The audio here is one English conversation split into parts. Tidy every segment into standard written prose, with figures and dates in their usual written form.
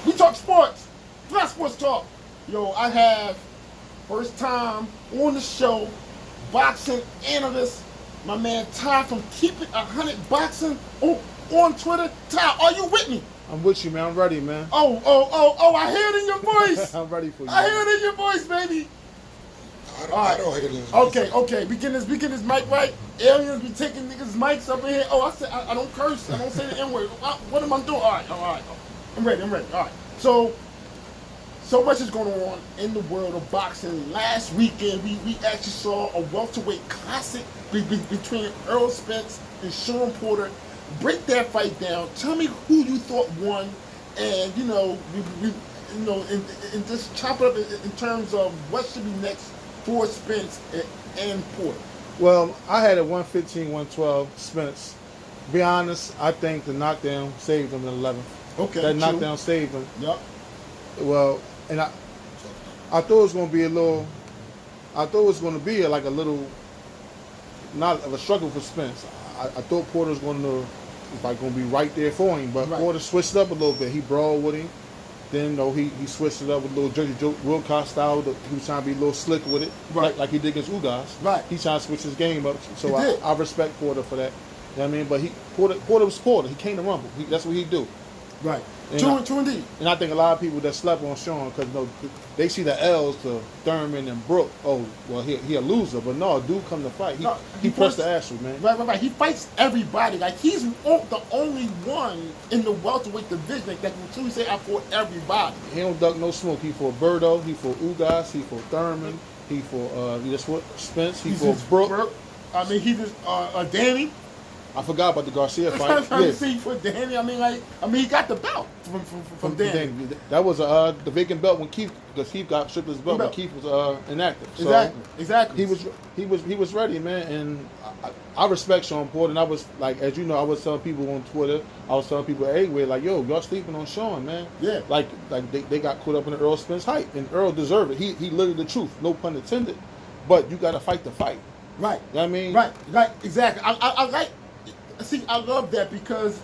We talk sports. Not sports talk. Yo, I have first time on the show, boxing analyst, my man Ty from Keep It 100 Boxing on Twitter. Ty, are you with me? I'm with you, man. I'm ready, man. Oh, I hear it in your voice. I'm ready for you. I hear it in your voice, baby. I don't hear it in his voice. Okay. We getting this mic right. Aliens be taking niggas' mics up in here. Oh, I said I don't curse. I don't say the N-word. What am I doing? All right. I'm ready. All right. So much is going on in the world of boxing. Last weekend, we actually saw a welterweight classic between Errol Spence and Shawn Porter. Break that fight down. Tell me who you thought won, and and just chop it up in terms of what should be next for Spence and Porter. Well, I had a 115, 112 Spence. To be honest, I think the knockdown saved him in the 11th. Okay, that true. knockdown saved him. Yep. Well, and I thought it was going to be a little. I thought it was going to be like a little, not of a struggle for Spence. I thought Porter was going to be right there for him, but right. Porter switched it up a little bit. He brawled with him. Then he switched it up with a little Jersey Joe Wilcox style. He was trying to be a little slick with it, right. like he did against Ugas. Right. He trying to switch his game up. So I respect Porter for that. You know what I mean? But Porter was Porter. He came to rumble. That's what he do. Right. And True indeed. And I think a lot of people that slept on Shawn because they see the L's to Thurman and Brook. Oh, well, he a loser. But no, dude come to fight. He pressed the ass, man. Right. He fights everybody. Like, he's the only one in the welterweight division that can truly say, I fought everybody. He don't duck no smoke. He fought Birdo. He fought Ugas. He fought Thurman. He fought Spence. He fought Brook. I mean, he just Danny. I forgot about the Garcia fight. I'm trying to see for Danny. I mean, he got the belt from Danny. That was the vacant belt when Keith got stripped his belt when Keith was inactive. So Exactly. He was ready, man, and I respect Shawn Porter. And I was like, as you know, I was telling people on Twitter, I was telling people everywhere, like, yo, y'all sleeping on Shawn, man. Yeah. Like they got caught up in the Earl Spence hype, and Earl deserved it. He lived the truth, no pun intended. But you got to fight the fight. Right. You know what I mean? Right. Exactly. I like. See, I love that because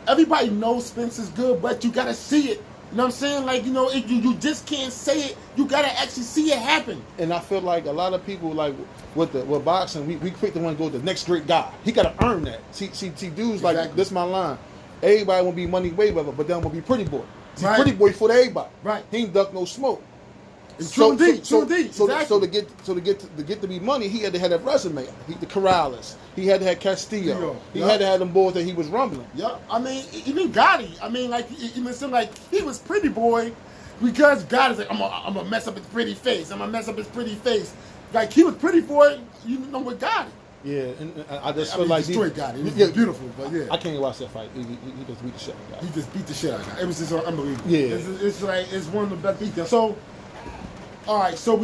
everybody knows Spence is good, but you gotta see it. You know what I'm saying? Like, you just can't say it. You gotta actually see it happen. And I feel like a lot of people, like with boxing, we quick to want to go to the next great guy. He gotta earn that. See, dudes like this. My line. Everybody want to be money way better, but they want to be pretty boy. See, pretty boy for everybody. Right. He ain't duck no smoke. True indeed. So to get to be money, he had to have that resume. The Corrales. He had to have Castillo. He had to have them boys that he was rumbling. Yeah. I mean, even Gotti. I mean, like, even seemed like he was pretty boy because Gotti's like, I'm gonna mess up his pretty face. Like, he was pretty boy, with Gotti. Yeah, and I just feel like he destroyed Gotti. It was beautiful, but yeah. I can't watch that fight. He just beat the shit out of Gotti. He just beat the shit out of Gotti. It was just unbelievable. Yeah. It's one of the best beatdowns. So. All right, so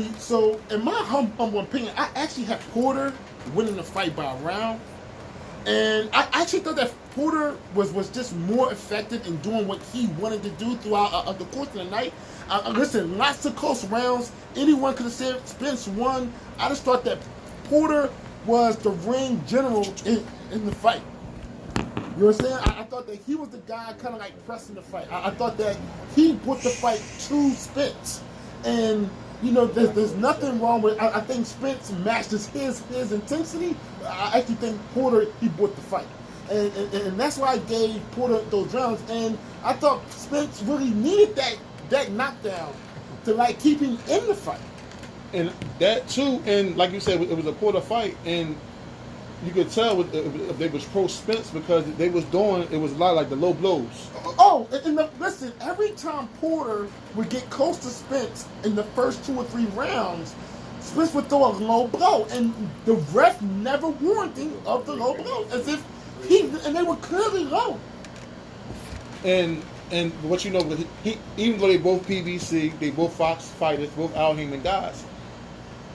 in my humble opinion, I actually had Porter winning the fight by a round, and I actually thought that Porter was just more effective in doing what he wanted to do throughout the course of the night. Listen, lots of close rounds. Anyone could have said Spence won. I just thought that Porter was the ring general in the fight. You understand? I thought that he was the guy kind of like pressing the fight. I thought that he put the fight to Spence, and. There's nothing wrong with. I think Spence matches his intensity. I actually think Porter he bought the fight, and that's why I gave Porter those rounds. And I thought Spence really needed that knockdown to like keep him in the fight. And that too, and like you said, it was a Porter fight, and you could tell if they was pro Spence because they was doing it was a lot like the low blows. Oh, and listen, every time Porter would get close to Spence in the first 2 or 3 rounds, Spence would throw a low blow, and the ref never warned him of the low blow, as if and they were clearly low. And what he even though they both PBC, they both Fox fighters, both Al Heyman guys.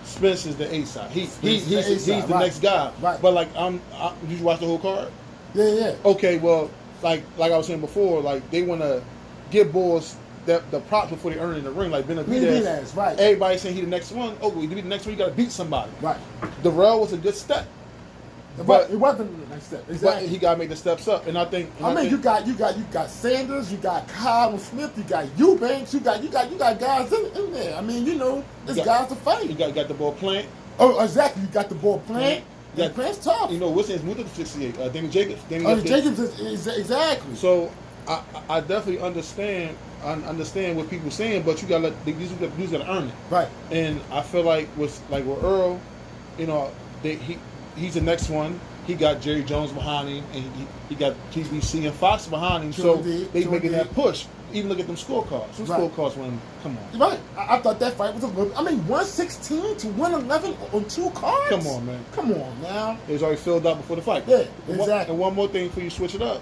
Spence is the A side. He's the next guy. Right. But like did you watch the whole card? Yeah. Okay, well, like I was saying before, like they want to give boys the props before they earn it in the ring, like Benavidez. Right. Everybody saying he the next one. Oh, to be the next one, you got to beat somebody. Right. Darrell was a good step. But it wasn't the next step. Exactly. But he got to make the steps up, and I think. You got Sanders, you got Kyle Smith, you got Eubanks, you got guys in there. I mean, there's guys to fight. You got the ball plant. Oh, exactly. You got the ball plant. Yeah, Plant's tough. Wilson's moved to 68. Danny Jacobs. Jacobs is exactly. So I definitely understand. I understand what people saying, but you gotta let these dudes gotta earn it. Right. And I feel with Earl, he's the next one. He got Jerry Jones behind him, and he got TBC and Fox behind him. So they making that push. Even look at them scorecards. Scorecards when come on. Right. I thought that fight was a little. 116 to 111 on 2 cards. Come on, man. Come on now. It was already filled up before the fight. Yeah, exactly. And one more thing before you switch it up.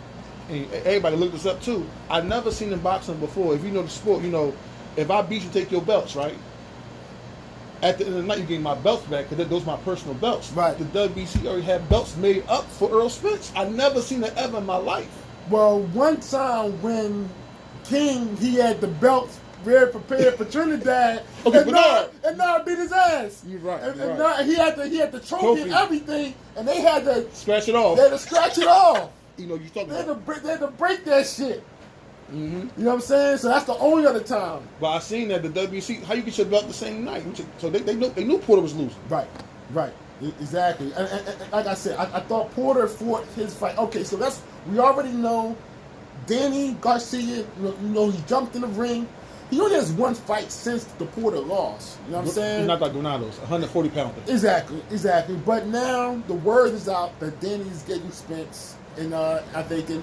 And everybody look this up too. I've never seen in boxing before. If you know the sport, if I beat you, take your belts, right? At the end of the night, you get my belts back because those are my personal belts. Right. The WBC already had belts made up for Earl Spence. I never seen that ever in my life. Well, one time when King, he had the belts very prepared for Trinidad, and Nard beat his ass. You're right. And he had the trophy and everything, and they had to scratch it off. They had to scratch it off. You talking they about. They had to break that shit. Mm-hmm. You know what I'm saying? So that's the only other time. But I seen that the WBC, how you get your belt the same night? So they knew Porter was losing. Right. Exactly. And like I said, I thought Porter fought his fight. Okay, so we already know Danny Garcia, he jumped in the ring. He only has one fight since the Porter loss. You know what I'm saying? He's not like Granados, 140 pounder. Exactly. But now the word is out that Danny's getting Spence I think in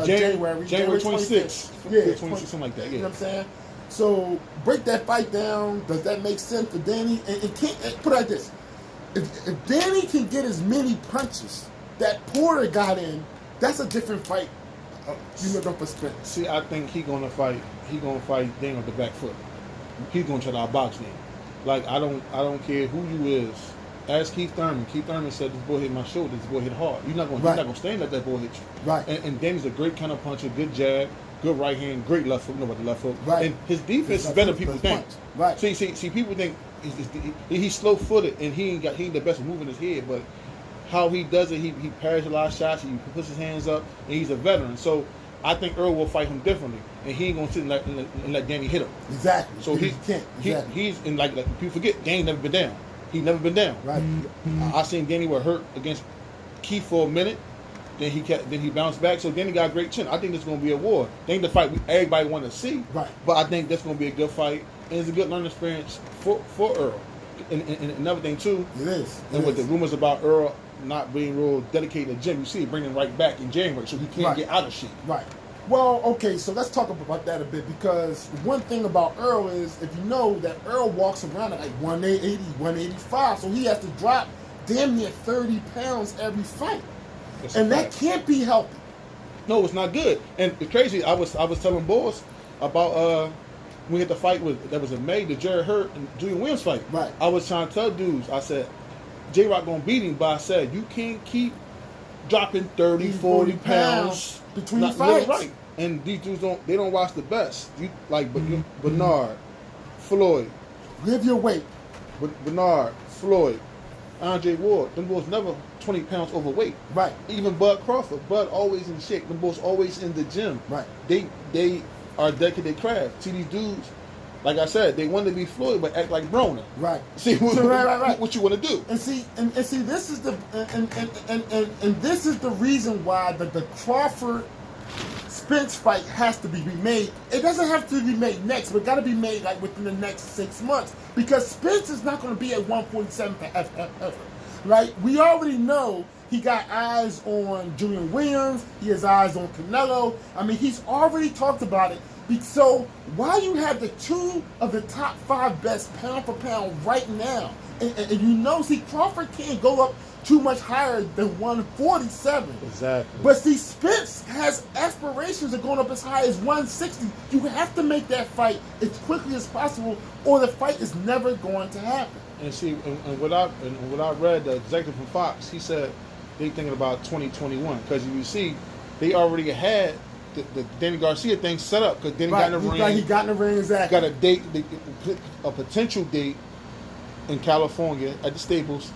January 26th. Yeah, 26, something like that. Yeah. You know what I'm saying? So break that fight down. Does that make sense for Danny? And put it like this: if Danny can get as many punches that Porter got in, that's a different fight. For Spence. See, I think he's gonna fight Danny on the back foot. He's gonna try to outbox Danny. Like I don't care who you is. Ask Keith Thurman. Keith Thurman said, "This boy hit my shoulder. This boy hit hard. You're not gonna stand at that boy hit you." Right. And Danny's a great counter puncher, good jab, good right hand, great left hook. You know about the left hook. Right. And his defense is better than people think. Right. See, people think he's slow footed and he ain't the best at moving his head, but how he does it, he parries a lot of shots. He puts his hands up, and he's a veteran. So I think Earl will fight him differently, and he ain't gonna sit and let Danny hit him. Exactly. So he's in like people forget Danny never been down. He never been down. Right. I seen Danny were hurt against Keith for a minute. Then he bounced back. So Danny got a great chin. I think this is gonna be a war. I think the fight everybody want to see. Right. But I think that's gonna be a good fight, and it's a good learning experience for Earl. And another thing too. It is. And with the rumors about Earl not being real dedicated to the gym, you see it bringing him right back in January, so he can't get out of shape. Right. Well, okay, so let's talk about that a bit, because one thing about Earl is, if you know that Earl walks around at like 180, 185, so he has to drop damn near 30 pounds every fight. And that can't be healthy. No, it's not good. And it's crazy, I was telling boys about we had the fight that was in May, the Jared Hurt and Julian Williams fight. Right. I was trying to tell dudes, I said, J-Rock gonna beat him, but I said, you can't keep dropping 30, 40 pounds between fights. Right. And these dudes don't watch the best. You like Bernard, Floyd. Live your weight. Bernard, Floyd, Andre Ward. Them boys never 20 pounds overweight. Right. Even Bud Crawford. Bud always in shape. Them boys always in the gym. Right. They are dedicated to their craft. See, these dudes, like I said, they want to be Floyd but act like Broner. Right. See what you want to do. And see this is and this is the reason why the Crawford Spence fight has to be remade. It doesn't have to be made next, but got to be made like within the next 6 months, because Spence is not going to be at 147 forever. Right? We already know he got eyes on Julian Williams. He has eyes on Canelo. I mean, he's already talked about it. So why you have the two of the top 5 best pound for pound right now, and see, Crawford can't go up too much higher than 147. Exactly. But see, Spence has aspirations of going up as high as 160. You have to make that fight as quickly as possible, or the fight is never going to happen. And see, and what I read, the executive from Fox, he said they thinking about 2021, because you see, they already had the Danny Garcia thing set up, because Danny got in the ring. He got in the ring, exactly. Got a date, a potential date in California at the Staples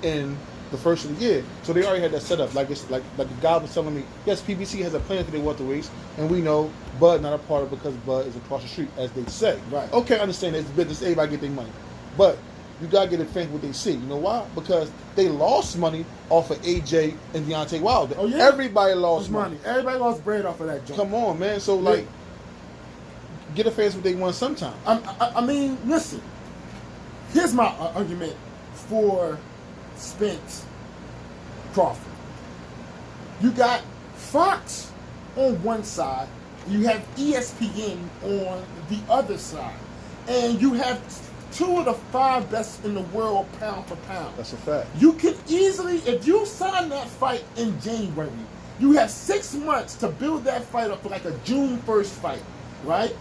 in the first of the year. So they already had that set up. Like the guy was telling me, yes, PBC has a plan for their welterweights, and we know Bud not a part of it because Bud is across the street, as they say. Right. Okay, I understand it's business. Everybody get their money, but you gotta get a fan what they see. You know why? Because they lost money off of AJ and Deontay Wilder. Oh yeah. Everybody lost money. Everybody lost bread off of that joint. Come on, man. So like, get a fans what they want sometime. I mean, listen. Here's my argument for Spence Crawford. You got Fox on one side, you have ESPN on the other side, and you have 2 of the 5 best in the world pound for pound. That's a fact. You can easily, if you sign that fight in January, you have 6 months to build that fight up for like a June 1st fight, right?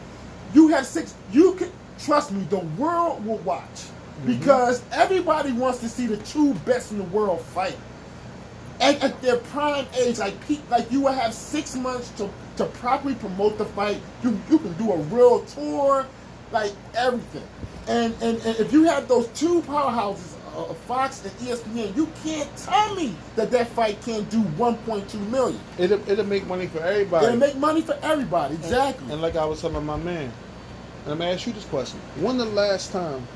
You have 6, you can, trust me, the world will watch. Because everybody wants to see the 2 best in the world fight. At their prime age, like you will have 6 months to properly promote the fight. You can do a real tour, like everything. And if you have those 2 powerhouses, Fox and ESPN, you can't tell me that fight can't do 1.2 million. It'll make money for everybody. It'll make money for everybody, exactly. And like I was telling my man, and I'm gonna ask you this question: when the last time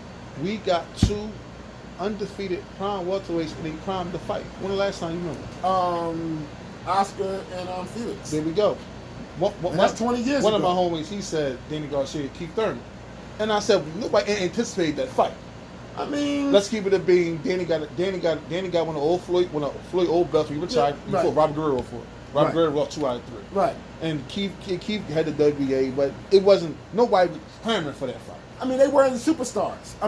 we got 2 undefeated prime welterweights in a prime to fight? When the last time you remember? Oscar and Felix. There we go. That's 20 years One ago. of my homies, he said Danny Garcia, Keith Thurman. And I said, nobody anticipated that fight. I mean, let's keep it a being. Danny got one of old Floyd old belts. He retired. He fought Robert Guerrero for it. Robert Guerrero lost 2 out of 3. Right. And Keith had the WBA, but it wasn't. Nobody was clamoring for that fight. I mean, they weren't the superstars.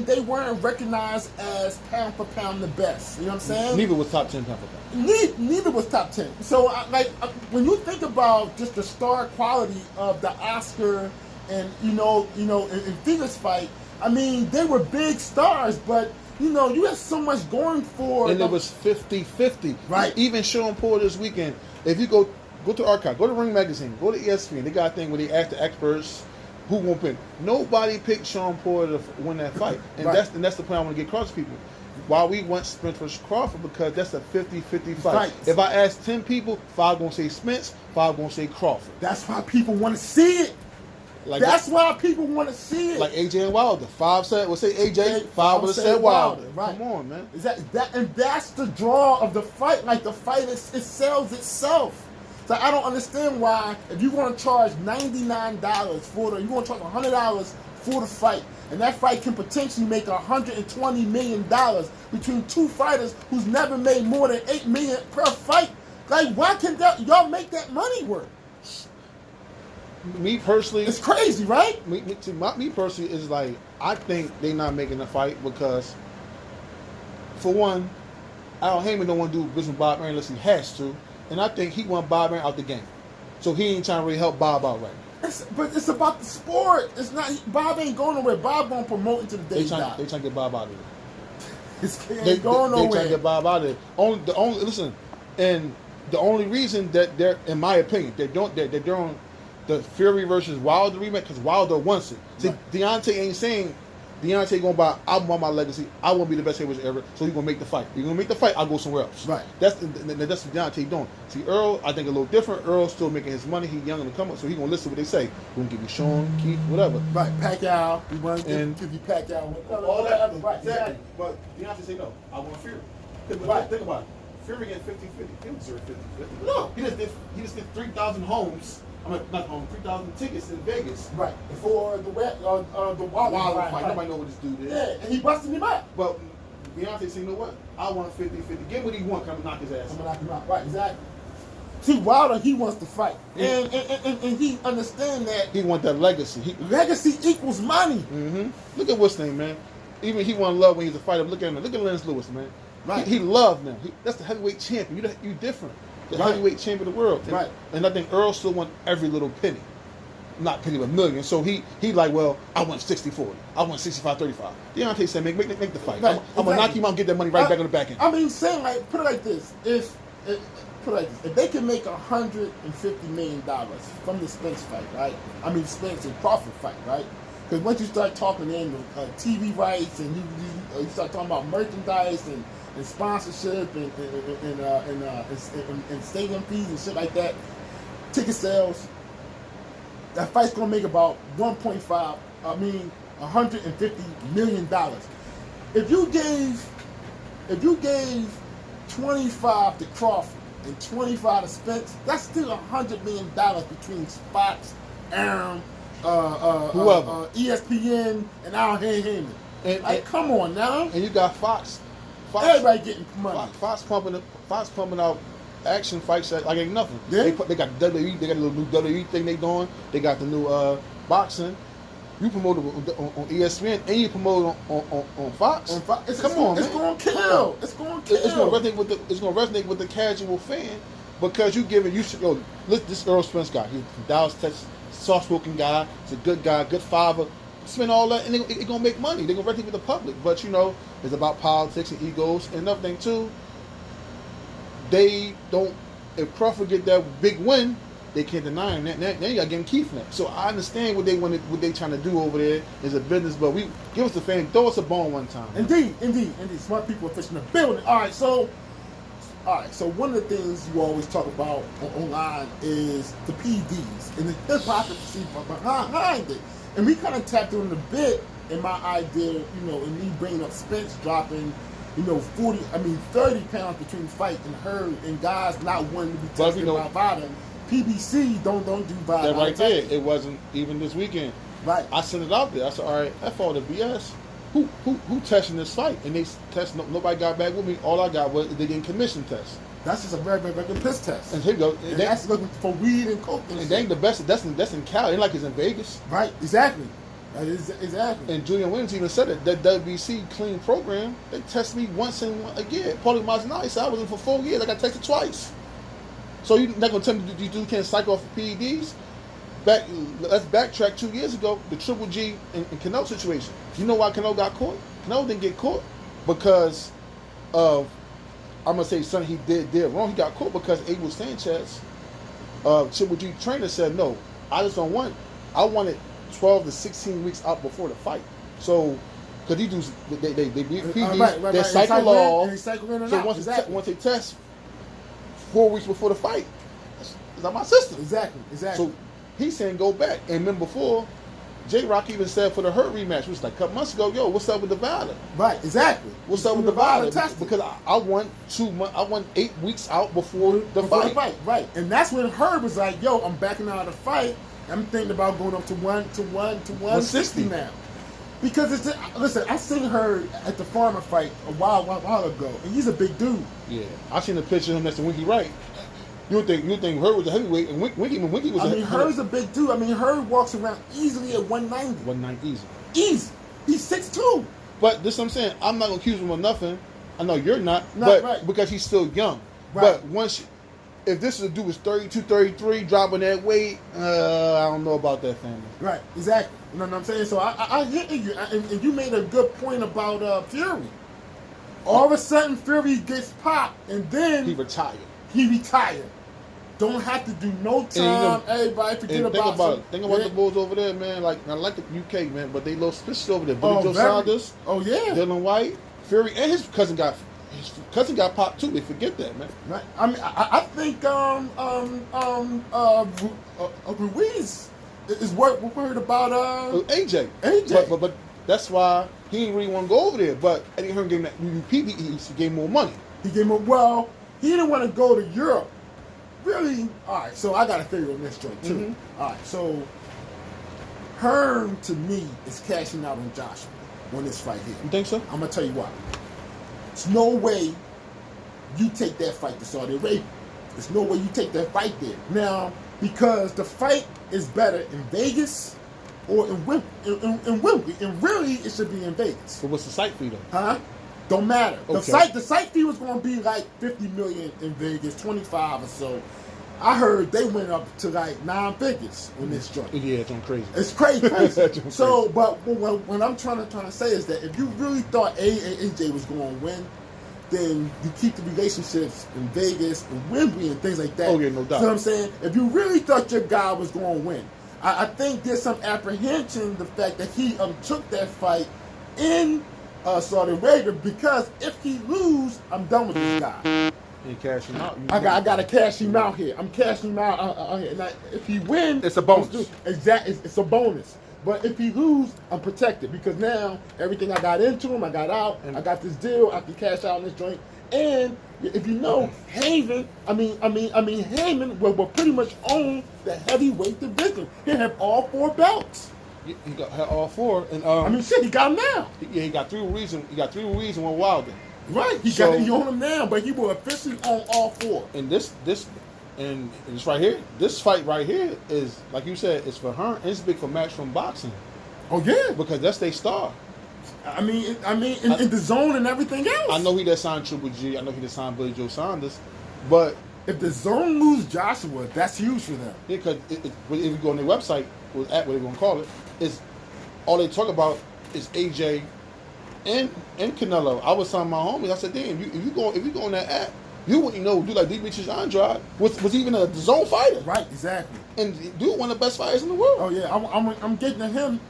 They weren't recognized as pound for pound the best. You know what I'm saying? Neither was top 10 pound for pound. Neither was top 10. So, when you think about just the star quality of the Oscar and in Felix fight, I mean, they were big stars, but you have so much going for. And it was 50-50. Right. Even Shawn Porter this weekend. If you go to the archive, go to Ring Magazine, go to ESPN. They got a thing where they ask the experts who won't win. Nobody picked Shawn Porter to win that fight, and that's the point I want to get across to people. Why we want Spence versus Crawford, because that's a 50-50 fight. Right. If I ask 10 people, 5 gonna say Spence, 5 gonna say Crawford. That's why people want to see it. That's why people want to see it. Like AJ and Wilder. 5 said, we'll say AJ, 5 would have said Wilder. Right. Come on, man. And that's the draw of the fight. Like the fight, it sells itself. So I don't understand why, if you want to charge $99 for you want to charge $100 for the fight, and that fight can potentially make $120 million between 2 fighters who's never made more than $8 million per fight. Like, why can y'all make that money work? Me personally, it's crazy, right? Me personally is like, I think they not making the fight because, for one, Al Heyman don't want to do business with Bob Arum unless he has to, and I think he want Bob Arum out the game, so he ain't trying to really help Bob out right now. But it's about the sport. It's not. Bob ain't going nowhere. Bob gonna promote into the day. They trying to get Bob out of there. They ain't going nowhere. They trying to get Bob out of there. Listen, and the only reason that they're, in my opinion, they're doing the Fury versus Wilder rematch because Wilder wants it. See, right. Deontay ain't saying Deontay gonna buy. I want my legacy. I want to be the best heavyweight ever. So he's gonna make the fight. You're gonna make the fight. I'll go somewhere else. Right. That's what Deontay doing. See, Earl, I think a little different. Earl's still making his money. He's young and come up, so he's gonna listen to what they say. We're gonna give you Shawn, Keith, whatever. Right. Pacquiao. We want to give you Pacquiao. All that. Right. Exactly. But Deontay say no. I want Fury. Right. Think about it. Fury get 50-50. He don't deserve 50-50. No. He just did 3,000 homes. I mean, not home, 3,000 tickets in Vegas. Right. For the Wilder fight. Nobody know what this dude is. Yeah, and he busted him out. But Beyonce said, you know what? I want 50-50. Get what he want, come knock his ass out. Knock him out. Right, exactly. See, Wilder, he wants to fight. Yeah. And he understands that. He want that legacy. Legacy equals money. Mm-hmm. Look at what's name, man. Even he won love when he was a fighter. Look at him. Look at Lennox Lewis, man. Right. He loved now. That's the heavyweight champion. You different. The heavyweight champion of the world. And, and I think Earl still want every little penny. Not penny, but million. So he like, well, I want 60-40. I want 65-35. Deontay said, make the fight. Right. I'm going to knock him out and get that money right back on the back end. I mean, saying like, put it like this. If they can make $150 million from the Spence fight, right? I mean, Spence and Crawford fight, right? Because once you start talking in TV rights and you start talking about merchandise and and sponsorship and stadium fees and shit like that, ticket sales, that fight's gonna make about $150 million. If you gave 25 to Crawford and 25 to Spence, that's still $100 million between Fox, Aaron, whoever, ESPN, and Al Heyman. And come on now. And you got Fox. Everybody getting money. Fox pumping out action fights like ain't nothing. Yeah. They got WWE. They got a little new WWE thing they doing. They got the new boxing. You promote it on ESPN and you promote it on Fox. It's man. Gonna kill. It's gonna kill. It's gonna resonate with the casual fan because you giving this Earl Spence guy. He's from Dallas, Texas, soft-spoken guy. He's a good guy, good father. Spend all that and they're gonna make money. They're gonna resonate with the public. But it's about politics and egos and another thing too. They don't. If Crawford get that big win, they can't deny him. Now you got to give him Keith now. So I understand what they trying to do over there is a business, but we give us the fan, throw us a bone one time. Indeed. Smart people are fishing the building. All right. So one of the things you always talk about online is the PDs and the hypocrisy behind it. And we kind of tapped on it a bit in my idea, in me bringing up Spence dropping 30 pounds between fight and Hurd, and guys not wanting to be tested by VADA. PBC don't do VADA. That right there, it wasn't even this weekend. Right. I sent it out there. I said, all right, that's all the BS. Who testing this fight? And they test. Nobody got back with me. All I got was they getting commission tests. That's just a very, very, very piss test. And here you go. And that's looking for weed and coke. And they ain't the best. That's in Cali. Ain't like it's in Vegas. Right. Exactly. That is exactly. And Julian Williams even said it. That WBC clean program, they test me once in a year. Paulie Mazzanati said I was in for 4 years. I got tested twice. So you're not gonna tell me you can't cycle off the PEDs? Let's backtrack 2 years ago. The Triple G and Cano situation. You know why Cano got caught? Cano didn't get caught because of I'm gonna say something he did wrong. He got caught because Abel Sanchez, Triple G trainer, said no. I just don't want. I wanted 12 to 16 weeks out before the fight. So, because they beat PDs, they cycle off. So once they test 4 weeks before the fight, it's not my system. Exactly. So he's saying go back. And then before, J-Rock even said for the Hurt rematch, which was like a couple months ago, yo, what's up with the VADA? Right, exactly. What's up with the VADA? Because I want 2 months, I want 8 weeks out before the fight. Right. And that's when Herb was like, yo, I'm backing out of the fight. I'm thinking about going up to 160 now. Because listen, I seen her at the Farmer fight a while ago, and he's a big dude. Yeah, I seen a picture of him next to Winky Wright. You think Herb was a heavyweight, and Winky was. Herb's a big dude. Herb walks around easily at 190. 190 easy. He's 6'2". But this is what I'm saying. I'm not gonna accuse him of nothing. I know you're not, right. Because he's still young. Right. But if this is a dude was 32, 33, dropping that weight, I don't know about that family. Right, exactly. You know what I'm saying? So I hear you, and you made a good point about Fury. All of a sudden, Fury gets popped, and then he retired. Don't have to do no time. Everybody forget about it. Think about the Bulls over there, man. I like the UK, man, but they lost fish over there. Billy Joe Saunders. Oh yeah. Dylan White, Fury, and his cousin got popped too. They forget that, man. Right. I think Ruiz is worried about AJ. But that's why he didn't really want to go over there. But Eddie Hearn gave him that UP. He gave more money. He didn't want to go to Europe. Really? All right. So I got a theory on this joint too. Mm-hmm. All right. So Hearn to me is cashing out on Joshua on this fight here. You think so? I'm gonna tell you why. There's no way you take that fight to Saudi Arabia. There's no way you take that fight there. Now, because the fight is better in Vegas or in Wembley. And really, it should be in Vegas. But what's the site fee, though? Huh? Don't matter. Okay. The site fee was going to be like $50 million in Vegas, 25 or so. I heard they went up to like 9 figures on this joint. Yeah, it's on crazy. It's crazy. So, but what I'm trying to say is that if you really thought AJ was going to win, then you keep the relationships in Vegas and Wembley and things like that. Oh yeah, no doubt. You know what I'm saying? If you really thought your guy was going to win, I think there's some apprehension the fact that he took that fight in Saudi Arabia because if he lose, I'm done with this guy. You cash him out. I got to cash him out here. I'm cashing him out here. Now, if he wins, it's a bonus. Exactly, it's a bonus. But if he lose, I'm protected because now everything I got into him, I got out. I got this deal. I can cash out on this joint. And if you know, Heyman will pretty much own the heavyweight division. He'll have all 4 belts. He had all 4, and he got them now. Yeah, he got 3 reasons. He got 3 reasons with Wilder. Right, he own them now, but he will officially own all 4. And this right here, this fight right here is like you said, it's for her. It's big for match from boxing. Oh yeah, because that's their star. In the zone and everything else. I know he done signed Triple G. I know he done signed Billy Joe Saunders, but if the zone lose Joshua, that's huge for them. Because if you go on their website, what they're gonna call it, is all they talk about is AJ and Canelo. I was telling my homies, I said, damn, if you go on that app, you wouldn't know dude like Demetrius Andrade was even a zone fighter. Right, exactly. And dude one of the best fighters in the world. Oh yeah, I'm getting to him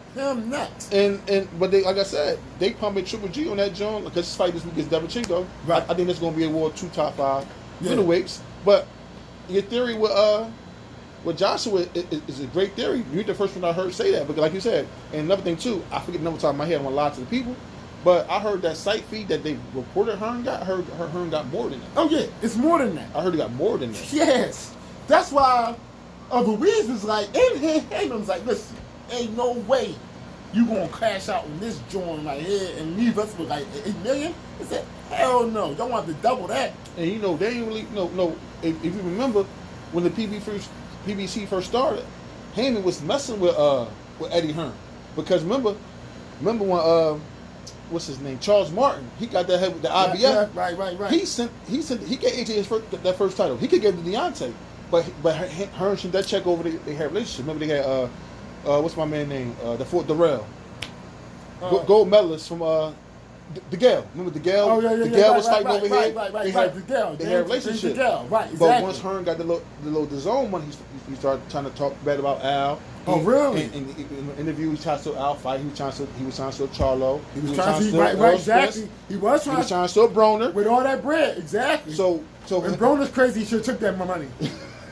next. But they, like I said, they pumping Triple G on that joint because this fight this week is Davichenko. Right. I think it's gonna be a war 2 top 5 middleweights. But your theory with Joshua is a great theory. You're the first one I heard say that, because like you said, and another thing too, I forget the number top of my head. I want to lie to the people. But I heard that site feed that they reported Hearn got. Hearn got more than that. Oh yeah, it's more than that. I heard he got more than that. Yes, that's why. Ruiz was like, and Heyman's like, listen, ain't no way you gonna crash out on this joint right here and leave us with like $8 million. He said, hell no, y'all want to double that. And you know they ain't really no. If you remember when the PBC first started, Heyman was messing with Eddie Hearn, because remember when what's his name, Charles Martin, he got that head with the IBF. Yeah, right. He gave AJ that first title. He could give it to Deontay, but Hearn sent that check over. They had a relationship. Remember they had what's my man name? The Fort Darrell, gold medalist from the Gale. Remember the Gale? Oh yeah. The Gale was fighting over here. Right. They had a relationship. Right, exactly. But once Hearn got the zone money, he started trying to talk bad about Al. Oh really? In the interview, he tried to Al fight. He was trying to Charlo. He was trying to exactly. He was trying to Broner with all that bread, exactly. So and Broner's crazy. He should have took that money.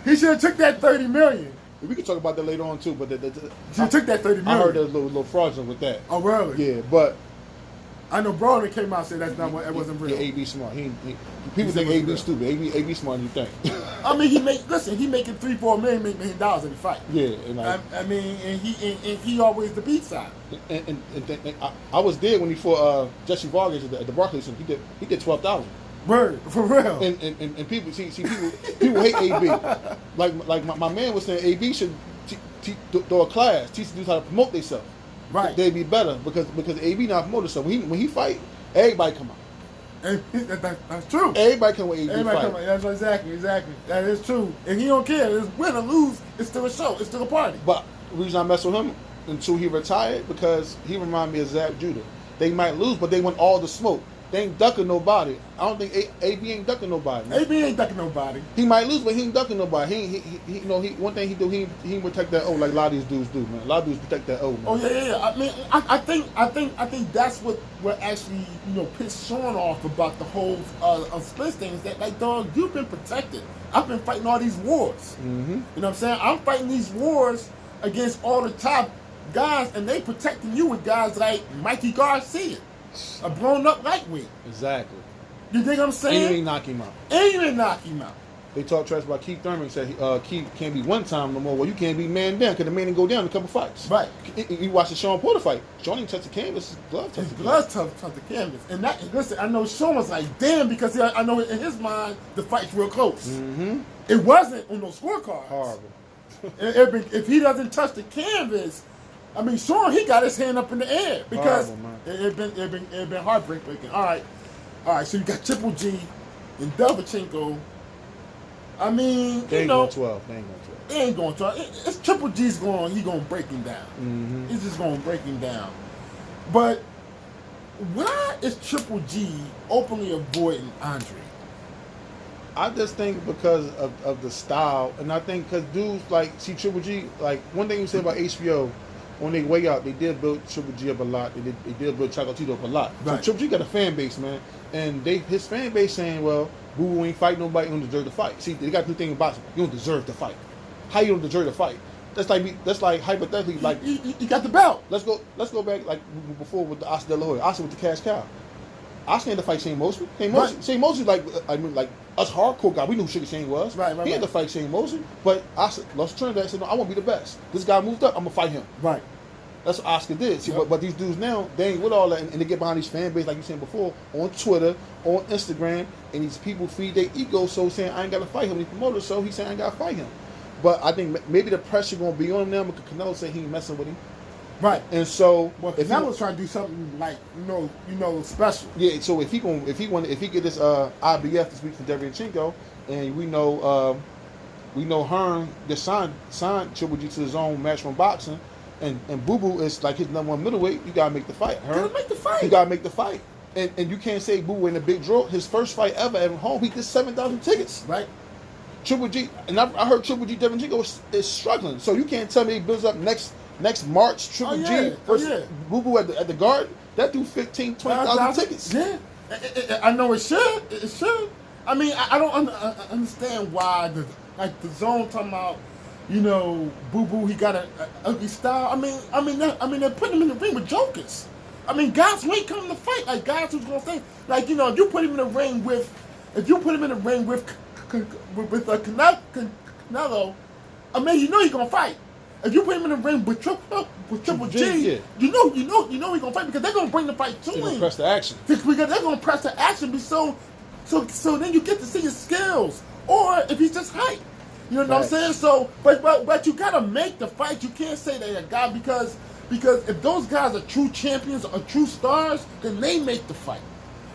He should have took that $30 million. We can talk about that later on too. But he took that $30 million. I heard there's a little fraudulent with that. Oh really? Yeah, but I know Broner came out and said that's not what. That wasn't real. Yeah, AB smart. People think AB stupid. AB smarter than you think. I mean, he making $3-4 million every fight. Yeah, and he always the beat side. And I was there when he fought Jesse Vargas at the Barclays Center. He did 12,000. Word, for real. And people people hate AB. Like my man was saying, AB should do a class, teach dudes how to promote themselves. Right. They'd be better because AB not promote himself. When he fight, everybody come out. That's true. Everybody come with AB Everybody fight. come out. That's exactly. That is true. And he don't care. It's win or lose. It's still a show. It's still a party. But the reason I mess with him until he retired, because he remind me of Zab Judah. They might lose, but they want all the smoke. They ain't ducking nobody. I don't think AB ain't ducking nobody. Man. AB ain't ducking nobody. He might lose, but he ain't ducking nobody. One thing he do, he protect that O like a lot of these dudes do, man. A lot of dudes protect that O, man. Oh yeah. I mean, I think that's what actually pissed Shawn off about the whole Spence thing, is that, like, dog, you've been protected. I've been fighting all these wars. Mm-hmm. You know what I'm saying? I'm fighting these wars against all the top guys, and they protecting you with guys like Mikey Garcia. A blown up lightweight. Exactly. You think I'm saying? And you ain't knock him out. And you ain't knock him out. They talk trash about Keith Thurman. Said Keith can't be one time no more. Well, you can't be man down because the man didn't go down in a couple fights. Right. You watch the Shawn Porter fight. Shawn didn't touch the canvas. His glove touched the canvas. Touched the canvas. And listen, I know Shawn was like, damn, because I know in his mind the fight's real close. Mm-hmm. It wasn't on those scorecards. Horrible. If he doesn't touch the canvas, I mean, Shawn, he got his hand up in the air because it been heartbreaking. All right. So you got Triple G and Davichenko. I mean, They ain't going 12. They ain't going 12. It's Triple G's going. He gonna break him down. Mm-hmm. He's just gonna break him down. But why is Triple G openly avoiding Andrade? I just think because of the style, and I think because dudes like see Triple G. Like one thing you say about HBO. on their way out, they did build Triple G up a lot. They did build Chocolatito up a lot. Right. So Triple G got a fan base, man, and his fan base saying, well, Boo ain't fight nobody, you don't deserve to fight. See, they got two things about it. You don't deserve to fight. How you don't deserve to fight? That's like hypothetically, like you got the belt. Let's go back like before with the Oscar De La Hoya. Oscar with the cash cow. Oscar had to fight Shane Mosley. Shane Mosley, like us hardcore guys, we knew who Shane was. Right. He had to fight Shane Mosley, but Oscar lost Trinidad. Said, no, I want to be the best. This guy moved up. I'm gonna fight him. Right. That's what Oscar did. See, but these dudes now, they ain't with all that, and they get behind these fan base, like you said before, on Twitter, on Instagram, and these people feed their ego, so saying I ain't gotta fight him. These promoters, so he's saying I ain't gotta fight him. But I think maybe the pressure gonna be on them because Canelo said he ain't messing with him. Right. And so if Canelo's trying to do something like special. Yeah. So if he get this IBF this week from Devianchenko, and we know Hearn just signed Triple G to his own match from boxing, and Boo Boo is like his number one middleweight. You gotta make the fight. Hearn. You gotta make the fight. And you can't say Boo Boo in a big draw. His first fight ever at home, he did 7,000 tickets. Right. Triple G, and I heard Triple G Devianchenko is struggling. So you can't tell me he builds up next March Triple G versus Boo Boo at the Garden. That do 15,000, 20,000 tickets. Yeah, I know it should. It should. I mean, I don't understand why the zone talking about, Boo Boo, he got an ugly style. I mean they're putting him in the ring with jokers. I mean, guys who ain't coming to fight, like guys who's gonna say, like if you put him in the ring with Canelo, I mean, he's gonna fight. If you put him in the ring with Triple G, yeah. you know he's gonna fight because they're gonna bring the fight to him. They're gonna press the action. Because they're gonna press the action. So then you get to see his skills, or if he's just hype. You know what I'm saying? So, but you gotta make the fight. You can't say they're a guy because if those guys are true champions or true stars, then they make the fight.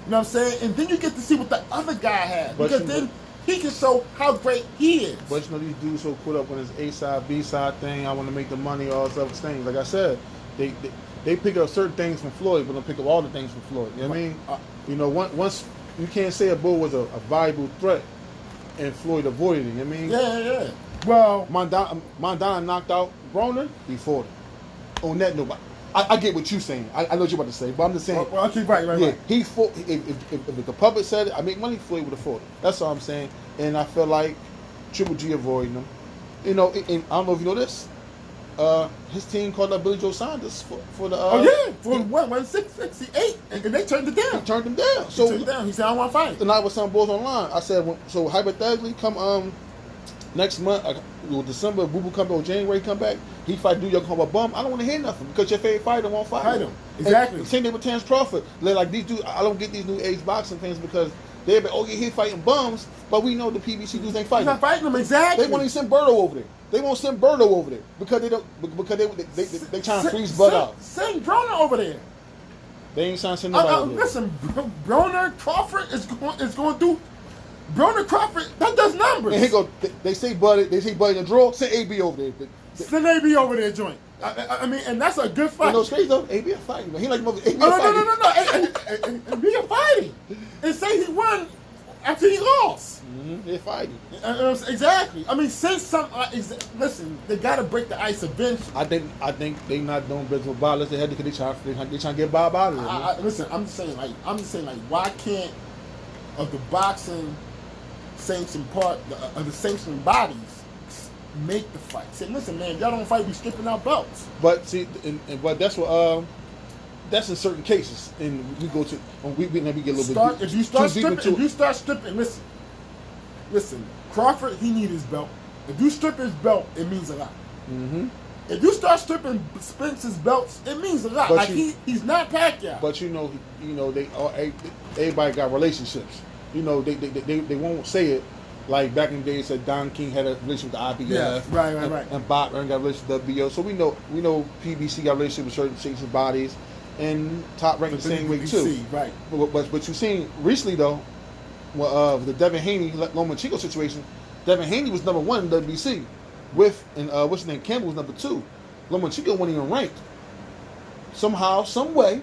You know what I'm saying? And then you get to see what the other guy has. Because then he can show how great he is. But these dudes so caught up on this A-side, B-side thing, I want to make the money, all this other things. Like I said, they pick up certain things from Floyd, but don't pick up all the things from Floyd. You know what I mean? Once you can't say a bull was a viable threat and Floyd avoided it. You know what I mean? Yeah. Well, Mondana knocked out Broner, he fought him. On that, nobody. I get what you're saying. I know what you're about to say, but I'm just saying. Well, okay, right. He fought. If the public said it, I make money, Floyd would have fought it. That's all I'm saying. And I feel like Triple G avoiding him. And I don't know if you know this. His team called up Billy Joe Saunders for the. For 168, and they turned it down. He turned him down. So he said, "I want to fight." And I was some boys online. I said, so hypothetically, come next month, December, Boo Boo come back, or January come back, he fight New York come a bum. I don't want to hear nothing because your favorite fighter won't fight him. Exactly. And same thing with Terrence Crawford. Like these dudes, I don't get these new age boxing fans because they're like, oh yeah, he's fighting bums, but we know the PBC dudes ain't fighting. He's not fighting them, exactly. They want to send Birdo over there. They won't send Birdo over there because they trying to freeze Bud out. Send Broner over there. They ain't trying to send nobody over there. Listen, Broner Crawford is going to do. Broner Crawford, that does numbers. And he go. They say Bud in the draw. Send AB over there. Send AB over there, joint. I mean, and that's a good fight. You know what's crazy though? AB a fighting. He like AB no. And be a fighting. And say he won after he lost. Mm-hmm. They're fighting. Exactly. I mean, say something. Listen, they got to break the ice eventually. I think they not doing business with Bob. They had to, because they trying to get Bob out of there. Listen, I'm just saying, why can't of the boxing sanctioned part of the sanctioned bodies make the fight? Say, listen, man, if y'all don't fight, we stripping our belts. But see, but that's what that's in certain cases, and we go to we get a little bit. If you start stripping, listen, Crawford, he need his belt. If you strip his belt, it means a lot. Mm-hmm. If you start stripping Spence's belts, it means a lot. But he's not Pacquiao. But everybody got relationships. They won't say it. Like back in the days, said Don King had a relationship with the IBF. Yeah, right. And Bob Aaron got a relationship with the WBO. So we know PBC got a relationship with certain sanctioned bodies, and Top Rank the same way too. Right. But you've seen recently though, the Devin Haney Lomachenko situation. Devin Haney was number 1 in WBC, and what's his name, Campbell was number 2. Lomachenko wasn't even ranked. Somehow, some way,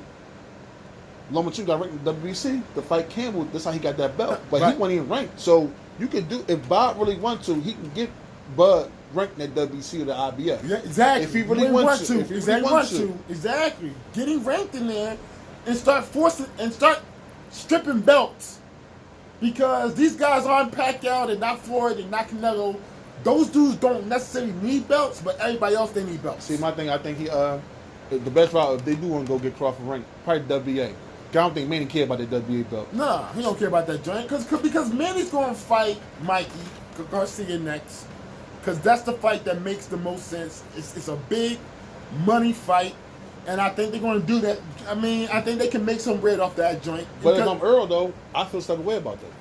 Lomachenko got ranked in WBC to fight Campbell. That's how he got that belt. But he wasn't even ranked. So you could do, if Bob really wants to, he can get Bud ranked in that WC or the IBF. Yeah, exactly. If he really wants to. If he really wants to. Exactly. Getting ranked in there and start stripping belts. Because these guys aren't Pacquiao, they're not Floyd, they're not Canelo. Those dudes don't necessarily need belts, but everybody else, they need belts. See, my thing, I think the best route, if they do want to go get Crawford ranked, probably WA. I don't think Manny care about the WA belt. Nah, he don't care about that joint. Because Manny's going to fight Mikey Garcia next. Because that's the fight that makes the most sense. It's a big money fight. And I think they're going to do that. I mean, I think they can make some bread off that joint. But if I'm Earl, though, I feel some way about that.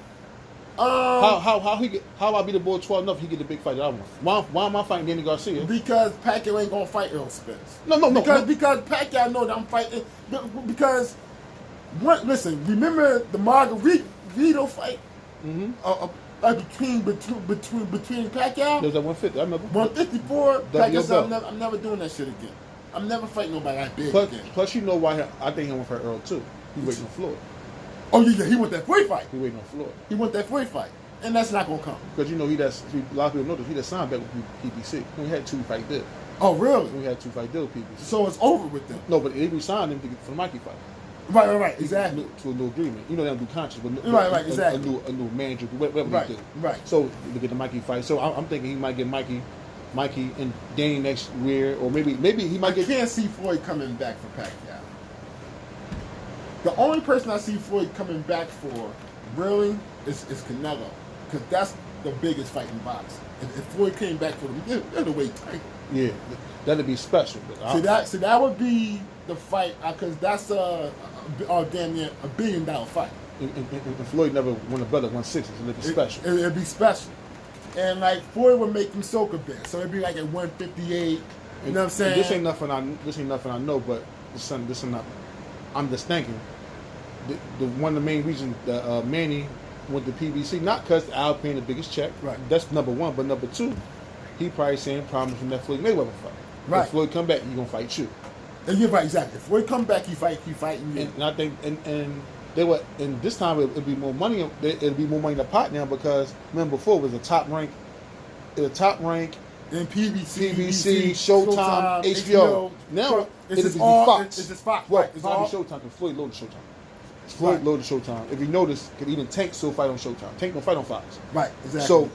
How I be the boy 12 enough he get the big fight that I want? Why am I fighting Danny Garcia? Because Pacquiao ain't gonna fight Earl Spence. No. Because Pacquiao know that I'm fighting. Because listen, remember the Margarito fight? Between Pacquiao? There's that 150. I remember 154. Pacquiao said, I'm never doing that shit again. I'm never fighting nobody like big again. Plus, you know why I think he went for Earl too. He waiting on Floyd. Oh yeah, he want that Floyd fight. He waiting on Floyd. He want that Floyd fight, and that's not gonna come. Because you know a lot of people know this. He just signed back with PBC. We had 2 fight deal. Oh really? We had 2 fight deal with PBC. So it's over with them. No, but they re-signed him for the Mikey fight. Right, exactly. To a new agreement. You know they don't do contracts, but right, exactly. A new manager, whatever they do. Right. So we get the Mikey fight. So I'm thinking he might get Mikey and Danny next year, or maybe he might get. I can't see Floyd coming back for Pacquiao. The only person I see Floyd coming back for, really, is Canelo, because that's the biggest fight in boxing. If Floyd came back for the middleweight title, yeah, that'd be special. See that would be the fight, because that's damn near $1 billion fight. And Floyd never won a belt at 160, so it'd be special. It'd be special, and like Floyd would make him soak a bit, so it'd be like at 158. You know what I'm saying? This ain't nothing I know, but this is not. I'm just thinking, one of the main reasons that Manny went to PBC, not because Al paying the biggest check. Right. That's number one. But number two, he probably saying promise from that Floyd Mayweather fight. Right. If Floyd come back, he gonna fight you. And you're right, exactly. If Floyd come back, he fighting you. And I think, and they were, and this time it'd be more money. It'd be more money in the pot now because remember before it was a top rank. Then PBC, Showtime, HBO. Now it's just Fox. It's just Fox. What? It's all Showtime. Because Floyd loaded Showtime. Floyd loaded Showtime. If you notice, even Tank still fight on Showtime. Tank don't fight on Fox. Right. Exactly. So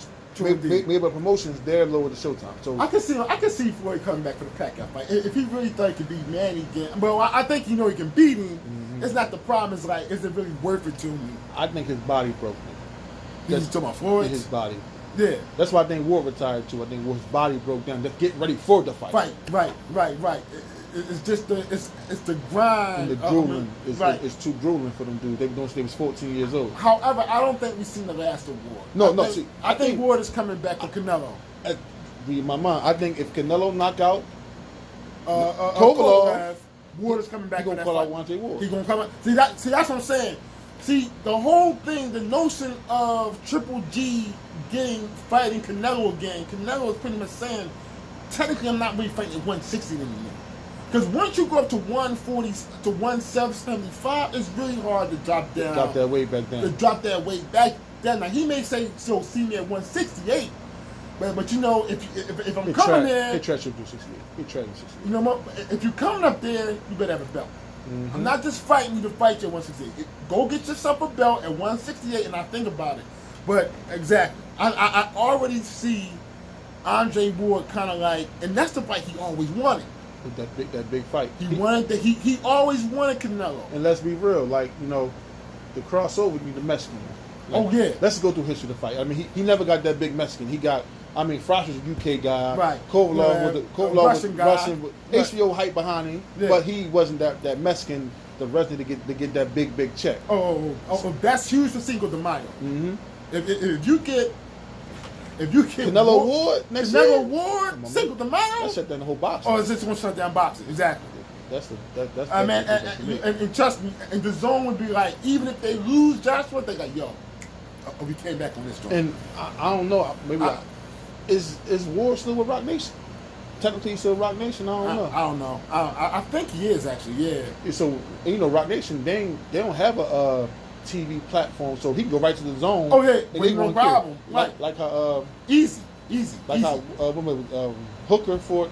maybe Promotions they're lower the Showtime. So I can see Floyd coming back for the Pacquiao fight if he really thought he could beat Manny again. Well, I think he can beat him. Mm-hmm. It's not the problem. It's like, is it really worth it to me? I think his body broke. You're talking about Floyd? His body. Yeah. That's why I think Ward retired too. I think his body broke down. Just get ready for the fight. Right. It's just the grind. And the drooling it's too drooling for them dudes. They don't. They was 14 years old. However, I don't think we've seen the last of Ward. I think Ward is coming back for Canelo. In my mind, I think if Canelo knock out Kovalev, Ward is coming back. He gonna call out Wante Ward. He gonna come out. See that's what I'm saying. See, the whole thing, the notion of Triple G fighting Canelo again, Canelo is pretty much saying, technically I'm not really fighting at 160 anymore. Because once you go up to 140 to 175, it's really hard to drop down. Drop that weight back down. To drop that weight back down. Now, he may say, so see me at 168, but you know, if I'm coming there... He tried to do 68. He tried to do 68. You know what? If you're coming up there, you better have a belt. Mm-hmm. I'm not just fighting you to fight you at 168. Go get yourself a belt at 168 and I think about it. But exactly, I already see Andre Ward kind of like, and that's the fight he always wanted. That big fight. He always wanted Canelo. And let's be real, like you know, the crossover be the Mexican. Like, yeah. Let's go through history of the fight. I mean, he never got that big Mexican. He got. I mean, Frost was a UK guy. Right. Kovalev was Russian with HBO hype behind him, but he wasn't that Mexican, the resident to get that big check. Oh, that's huge for Cinco de Mayo. Mm-hmm. If you get Canelo Ward next year, Canelo Ward, Cinco de Mayo, that shut down the whole boxing. Oh, it's just gonna shut down boxing. Exactly. That's and trust me, and the zone would be like, even if they lose Joshua, they like, yo, we came back on this joint. And I don't know, maybe. Is Ward still with Rock Nation? Technically, he's still Rock Nation. I don't know. I think he is actually. Yeah. So you know, Rock Nation, they don't have a TV platform, so he can go right to the zone. Oh yeah, no problem. Like how easy. Easy. Like how Hooker fought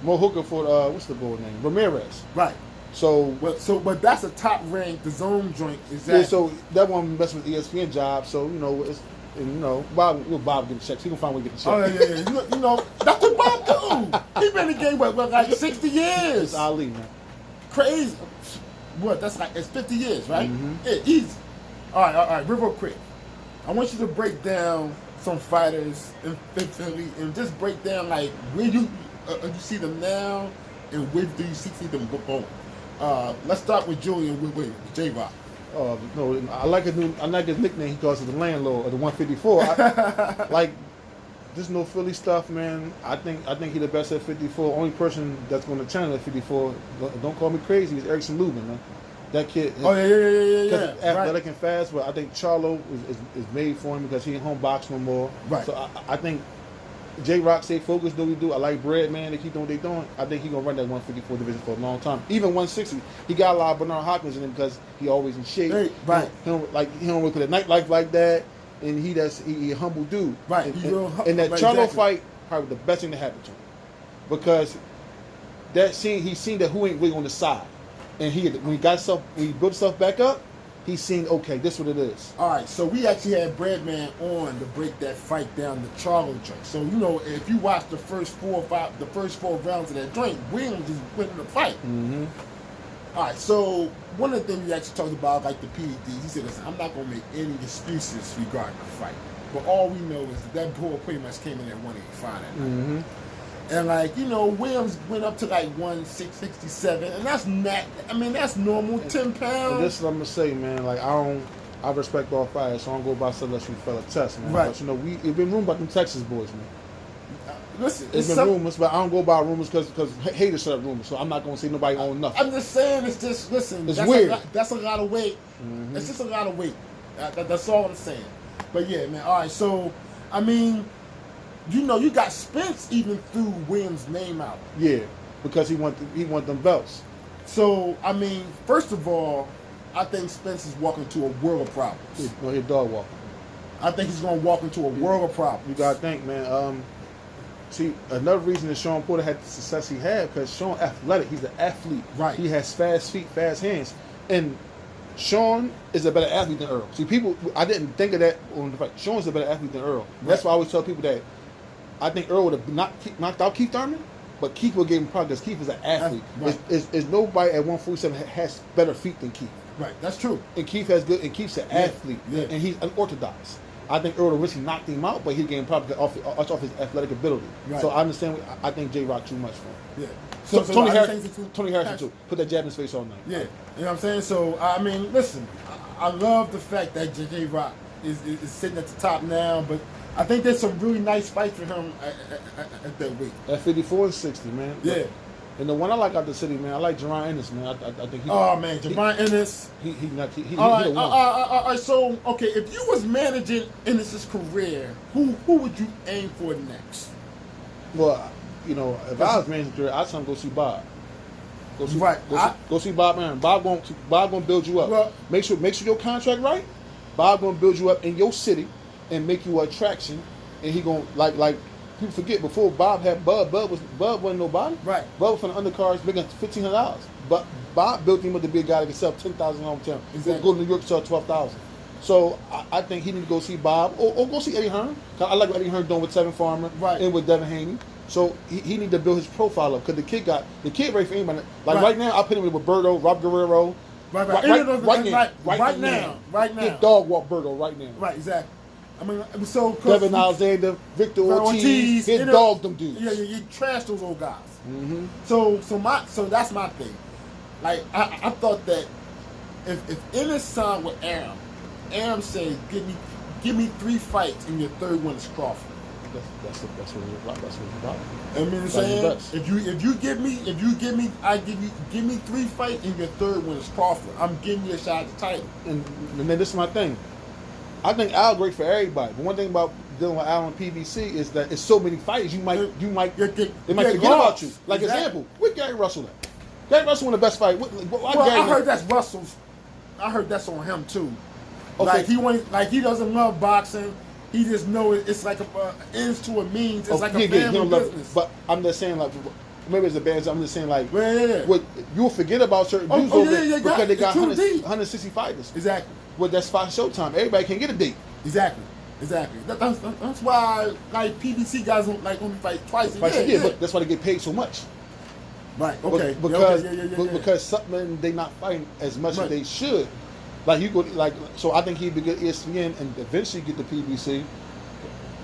what's the boy name? Ramirez. Right. So but that's a top ranked. The zone joint is that. Yeah, so that one messing with ESPN job. So it's. And, Bob get the checks. He gonna find a way to get the check. Oh yeah. That's what Bob do. He been in the game what like 60 years. It's Ali, man. Crazy. What? That's like it's 50 years, right? Mm-hmm. Yeah, easy. All right. Real quick. I want you to break down some fighters in Philly and just break down like where you see them now and where do you see them going. Let's start with Julian with J-Rock. No, I like his nickname. He calls it the landlord or the 154. Like this no Philly stuff, man. I think he the best at 54. Only person that's going to challenge at 54. Don't call me crazy. Is Erickson Lubin, man. That kid. Oh yeah. Athletic and fast, but I think Charlo is made for him because he ain't home box no more. Right. So I think J-Rock stay focused, do what he do. I like Bread, man. They keep doing what they doing. I think he gonna run that 154 division for a long time. Even 160, he got a lot of Bernard Hopkins in him because he always in shape. Right. He don't really put a nightlife like that, and he a humble dude. Right. And that Charlo fight probably the best thing that happened to him because he seen that who ain't really on the side, and when he built himself back up. He's seen, okay, this is what it is. All right, so we actually had Breadman on to break that fight down the Charlo joint. So, if you watch the first four rounds of that joint, Williams is winning the fight. Mm-hmm. All right, so one of the things we actually talked about, like the PEDs, he said, listen, I'm not going to make any excuses regarding the fight. But all we know is that bull pretty much came in at 185 that night. Mm-hmm. And Williams went up to like 167, and that's that's normal, 10 pounds. And this is what I'm gonna say, man. Like I respect all fighters, so I don't go by unless we fell a test, man. Right. But it's been rumors about them Texas boys, man. Listen, it's been rumors, but I don't go by rumors because haters set up rumors, so I'm not gonna say nobody own nothing. I'm just saying, it's just it's weird. That's a lot of weight. Mm-hmm. It's just a lot of weight. That's all I'm saying. But yeah, man. All right, so you got Spence even threw Williams' name out. Yeah, because he want them belts. So, first of all, I think Spence is walking to a world of problems. He's dog walking. I think he's going to walk into a world of problems. You got to think, man. See, another reason that Shawn Porter had the success he had, because Shawn athletic. He's an athlete. Right. He has fast feet, fast hands. And Shawn is a better athlete than Earl. See, I didn't think of that on the fight. Shawn's a better athlete than Earl. Right. That's why I always tell people that I think Earl would have knocked out Keith Thurman, but Keith will give him progress. Keith is an athlete. Right. Is nobody at 147 has better feet than Keith. Right, that's true. And Keith's an athlete, and he's unorthodox. I think Earl originally knocked him out, but he gained probably off his athletic ability. Right. So I understand. I think J-Rock too much for him. Yeah. So Tony Harrison too. Put that jab in his face all night. Yeah. You know what I'm saying? So listen, I love the fact that J-Rock is sitting at the top now, but I think there's some really nice fights for him at that weight. At 54 and 60, man. Yeah. And the one I like out the city, man, I like Jerron Ennis, man. I think he. Oh man, Jerron Ennis. He all right. So okay, if you was managing Ennis's career, who would you aim for next? Well, if I was managing career, I'd tell him go see Bob. Go see Bob Aaron. Bob gonna build you up. Well, make sure your contract right. Bob gonna build you up in your city and make you an attraction, and he gonna like. People forget before Bob had Bud wasn't nobody. Right. Bud was from the undercards making $1,500. But Bob built him up to be a guy that could sell 10,000 hometown. Exactly. Go to New York and sell 12,000. So I think he need to go see Bob or go see Eddie Hearn. I like what Eddie Hearn doing with Tevin Farmer and with Devin Haney. So he need to build his profile up because the kid ready for anybody. Like right now, I put him with Roberto, Rob Guerrero. Right now. Hit dog walk Berto right now. Right, exactly. So Devin Alexander, Victor Ortiz, hit dog them dudes. Yeah, you trash those old guys. Mm-hmm. So that's my thing. Like I thought that if Ennis signed with Aram said, give me 3 fights and your third one is Crawford. That's what it's about. I mean, I'm saying if you give me 3 fights and your third one is Crawford. I'm giving you a shot at the title. And then this is my thing. I think Al great for everybody. But one thing about dealing with Al and PBC is that it's so many fighters they might forget about you. Like example, with Gary Russell. Gary Russell won the best fight. I heard that's Russell's. I heard that's on him too. Okay. Like he doesn't love boxing. He just know it's like a ends to a means. It's like a family business. But I'm just saying, like, maybe it's a bad. I'm just saying, like, yeah. What you'll forget about certain dudes because they got 160 fighters. Exactly. Well, that's 5 showtime. Everybody can't get a date. Exactly. That's why like PBC guys don't like only fight twice a year. Yeah, but that's why they get paid so much. Right. Okay. Because something they not fighting as much as they should. Like you go so I think he'd be good ESPN and eventually get the PBC.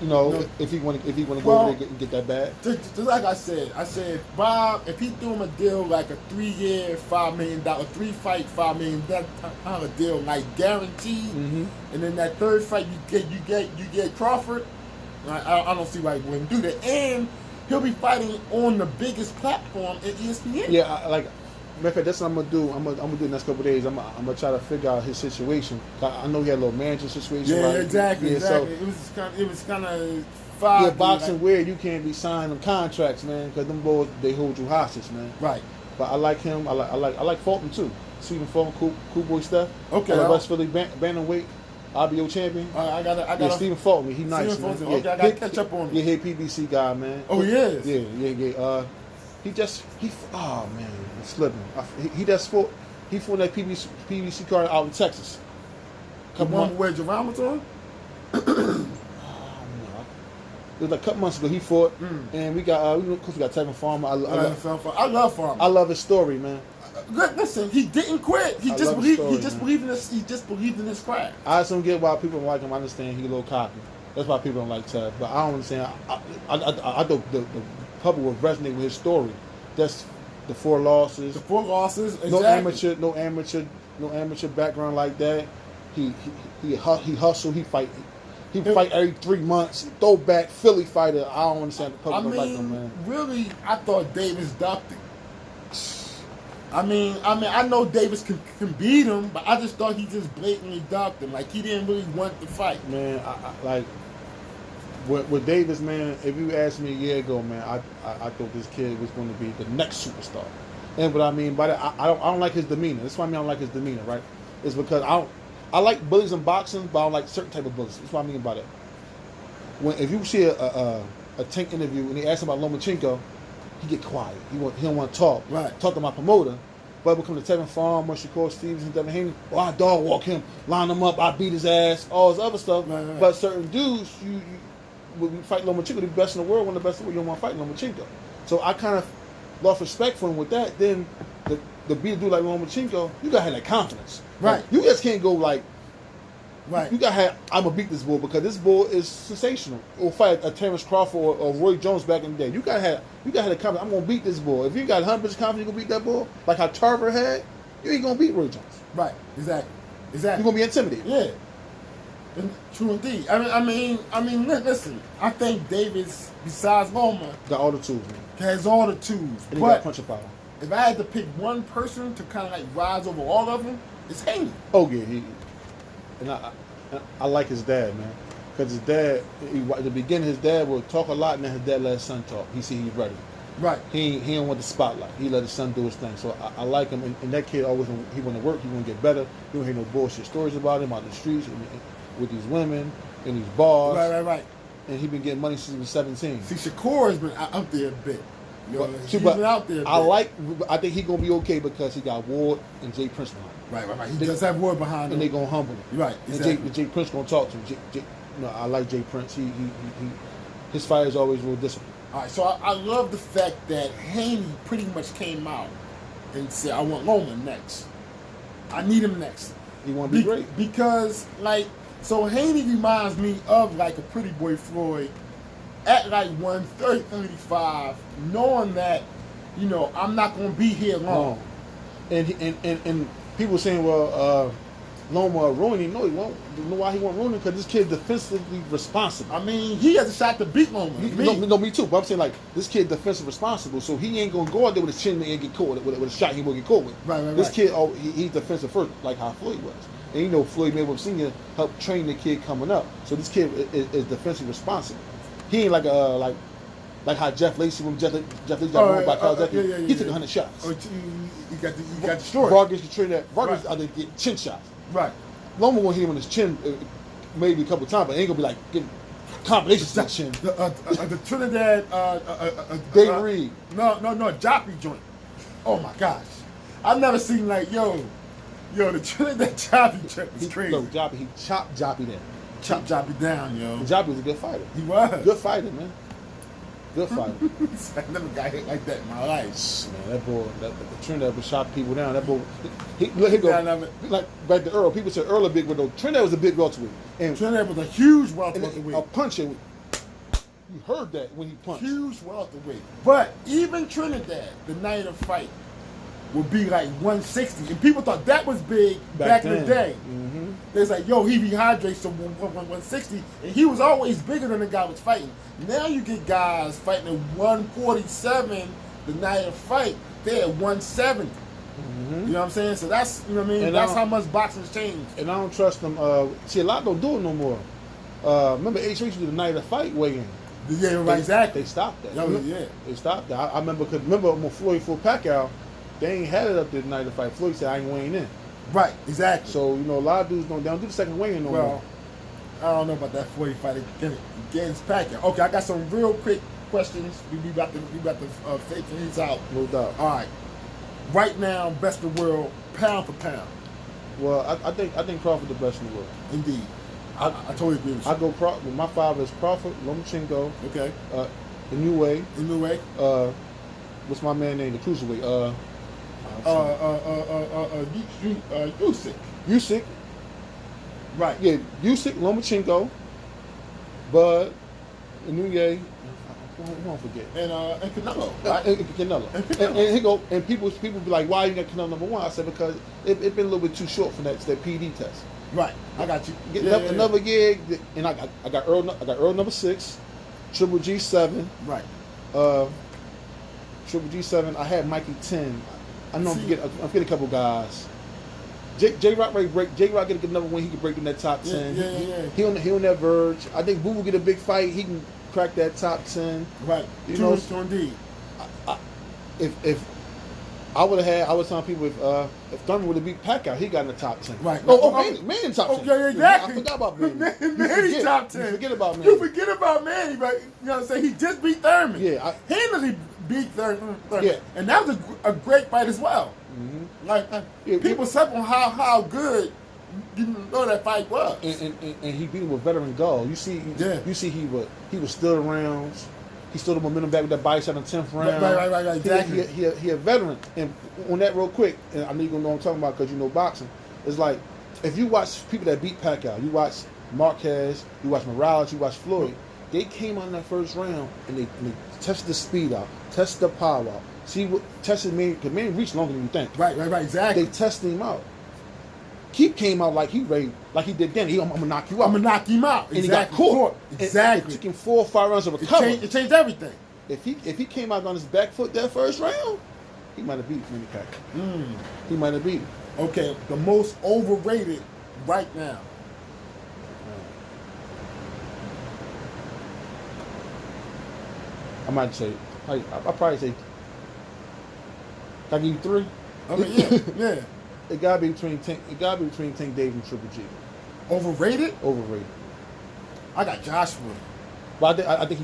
You know, if he want to go over there and get that bag. Just like I said, Bob, if he threw him a deal like a 3-year, $5 million, 3-fight, $5 million, that kind of deal, like guaranteed, and then that third fight you get Crawford. I don't see why he wouldn't do that, and he'll be fighting on the biggest platform at ESPN. Yeah, matter of fact, that's what I'm gonna do. I'm gonna do the next couple of days. I'm gonna try to figure out his situation. I know he had a little manager situation. Yeah, exactly. So it was kind of foggy. Yeah, boxing weird. You can't be signing them contracts, man, because them boys they hold you hostage, man. Right. But I like him. I like Fulton too. Stephen Fulton, cool boy stuff. Okay. West Philly bantamweight, RBO champion. I got. Stephen Fulton. He nice. Stephen Fulton. Okay, I gotta catch up on him. Yeah, he PBC guy, man. Oh, he is. Yeah. Oh man, I'm slipping. He fought that PBC card out in Texas. The one where Jerome was on? It was like a couple months ago. He fought, and we got Tevin Farmer. I love Farmer. I love his story, man. Listen, he didn't quit. He just believed in this. He just believed in his craft. I just don't get why people don't like him. I understand he's a little cocky. That's why people don't like Tev. But I don't understand. I think the public will resonate with his story. That's the 4 losses. The 4 losses. Exactly. No amateur background like that. He hustle. He fight every 3 months. Throwback Philly fighter. I don't understand the public don't like him, man. Really, I thought Davis ducked it. I know Davis can beat him, but I just thought he just blatantly ducked him. Like he didn't really want to fight. Man, With Davis, man, if you asked me a year ago, man, I thought this kid was going to be the next superstar. And what I mean by that, I don't like his demeanor. That's why I don't like his demeanor, right? It's because I like bullies in boxing, but I don't like certain type of bullies. That's what I mean by that. If you see a Tank interview and they ask him about Lomachenko, he get quiet. He don't want to talk. Right. Talk to my promoter. But when it comes to Tevin Farmer, Shakur Stevens, and Devin Haney, I dog walk him, line him up, I beat his ass, all this other stuff. Right. But certain dudes, when you fight Lomachenko, the best in the world, one of the best in the world, you don't want to fight Lomachenko. So I kind of lost respect for him with that. Then the beat a dude like Lomachenko, you gotta have that confidence. Right. Like, you just can't go like, right. You gotta have, I'm gonna beat this bull because this bull is sensational. Or fight a Terrence Crawford or Roy Jones back in the day. You gotta have the confidence. I'm gonna beat this bull. If you got 100% confidence you gonna beat that bull, like how Tarver had, you ain't gonna beat Roy Jones. Right. Exactly. You're gonna be intimidated. Yeah. True indeed. I mean, listen. I think Davis, besides Loma, got all the tools, man. Has all the tools. And he got puncher power. If I had to pick one person to kind of like rise over all of them, it's Haney. Oh yeah, I like his dad, man. Because his dad, at the beginning, his dad would talk a lot, and then his dad let his son talk. He see he's ready. Right. He didn't want the spotlight. He let his son do his thing. So I like him. And that kid always, he want to work. He want to get better. You don't hear no bullshit stories about him out the streets and with these women in these bars. Right. And he been getting money since he was 17. See, Shakur has been out there a bit. He's been out there a bit. I think he's going to be okay because he got Ward and Jay Prince behind him. Right. He does have Ward behind him. And they're going to humble him. Right, exactly. And Jay Prince going to talk to him. I like Jay Prince. His fight is always real disciplined. All right, so I love the fact that Haney pretty much came out and said, I want Loma next. I need him next. He want to be great. Because, so Haney reminds me of like a pretty boy Floyd at like 130, 35, knowing that, I'm not going to be here long. And people saying, well, Loma ruining. No, he won't. You know why he won't ruin him? Because this kid's defensively responsible. I mean, he has a shot to beat Loma. Me too. But I'm saying, this kid defensively responsible, so he ain't going to go out there with his chin and get caught with a shot he will get caught with. Right. This kid, he's defensive first, like how Floyd was. And Floyd Mayweather Sr. helped train the kid coming up. So this kid is defensively responsible. He ain't like how Jeff Lacey, when Jeff Lacey got ruled by Carl Zecchi, he took 100 shots. Oh, he got destroyed. Vargas could train that. Vargas out there get chin shots. Right. Loma won't hit him on his chin maybe a couple times, but it ain't gonna be like getting combination section. The Trinidad Dave Reed. No, Joppy joint. Oh my gosh, I've never seen like the Trinidad Joppy joint was crazy. Yo, Joppy, he chopped Joppy down. Chop Joppy down, yo. Joppy was a good fighter. He was. Good fighter, man. Good fighter. I never got hit like that in my life. Man, that boy, the Trinidad was shot people down. That boy, he go like back to Earl. People said Earl a big, but no, Trinidad was a big welterweight. And Trinidad was a huge welterweight. A puncher, you heard that when he punched. Huge welterweight. But even Trinidad, the night of the fight, would be like 160, and people thought that was big back in the day. Mm-hmm. They was like, yo, he rehydrates to 160, and he was always bigger than the guy was fighting. Now you get guys fighting at 147 the night of fight, they're at 170. Mm-hmm. You know what I'm saying? So that's, you know what I mean? And that's how much boxing's changed. And I don't trust them. See, a lot don't do it no more. Remember H3 used to do the night of fight weigh-in. Yeah, right, exactly. They stopped that. Yeah. They stopped that. I remember when Floyd fought Pacquiao, they ain't had it up there the night of fight. Floyd said, I ain't weighing in. Right, exactly. So, a lot of dudes don't do the second weigh-in no more. Well, I don't know about that 40 fight against Pacquiao. Okay, I got some real quick questions. We about to fake these out. No doubt. All right. Right now, best in the world, pound for pound. Well, I think Crawford the best in the world. Indeed. I totally agree with you. I go Crawford. My father is Crawford, Lomachenko. Okay. Inoue. What's my man name? The cruiserweight. Usyk. Right. Yeah, Usyk, Lomachenko, Bud, Inoue. I won't forget. And Canelo. Right? And Canelo. And he go. And people be like, why you got Canelo number one? I said because it been a little bit too short for that PD test. Right. I got you. Another year, and I got Earl number 6, Triple G 7. Right. Triple G 7. I had Mikey 10. I know I'm forgetting a couple guys. J Rock get another one. He can break in that top 10. Yeah. He on that verge. I think Boo will get a big fight. He can crack that top 10. Right. You know, indeed. If I was telling people if Thurman would have beat Pacquiao, he got in the top 10. Right. Manny top 10. Yeah, exactly. I forgot about Manny. Manny top 10. You forget about Manny. You forget about Manny, but you know what I'm saying? He just beat Thurman. Yeah. Handily beat Thurman. Yeah. And that was a great fight as well. Mm-hmm. Like people slept on how good you know that fight was. And he beat him with veteran gall. You see he was still around. He stood the momentum back with that bicep in the 10th round. Right, exactly. He a veteran. And on that real quick, and I know you're going to know what I'm talking about because you know boxing, it's like, if you watch people that beat Pacquiao, you watch Marquez, you watch Morales, you watch Floyd, they came out in that first round and they tested the speed out, tested the power out. Tested Manny, because Manny reached longer than you think. Right, exactly. They tested him out. Keith came out like he ready, like he did then. I'm gonna knock you out. I'm gonna knock him out. And he got caught. Exactly. It took him 4 or 5 rounds to recover. It changed everything. If he came out on his back foot that first round, he might have beat Manny Pacquiao. He might have beat him. Okay, the most overrated right now. I might say, I'll probably say, can I give you 3? Okay, yeah. It gotta be between Tank Davis and Triple G. Overrated? Overrated. I got Joshua. But I think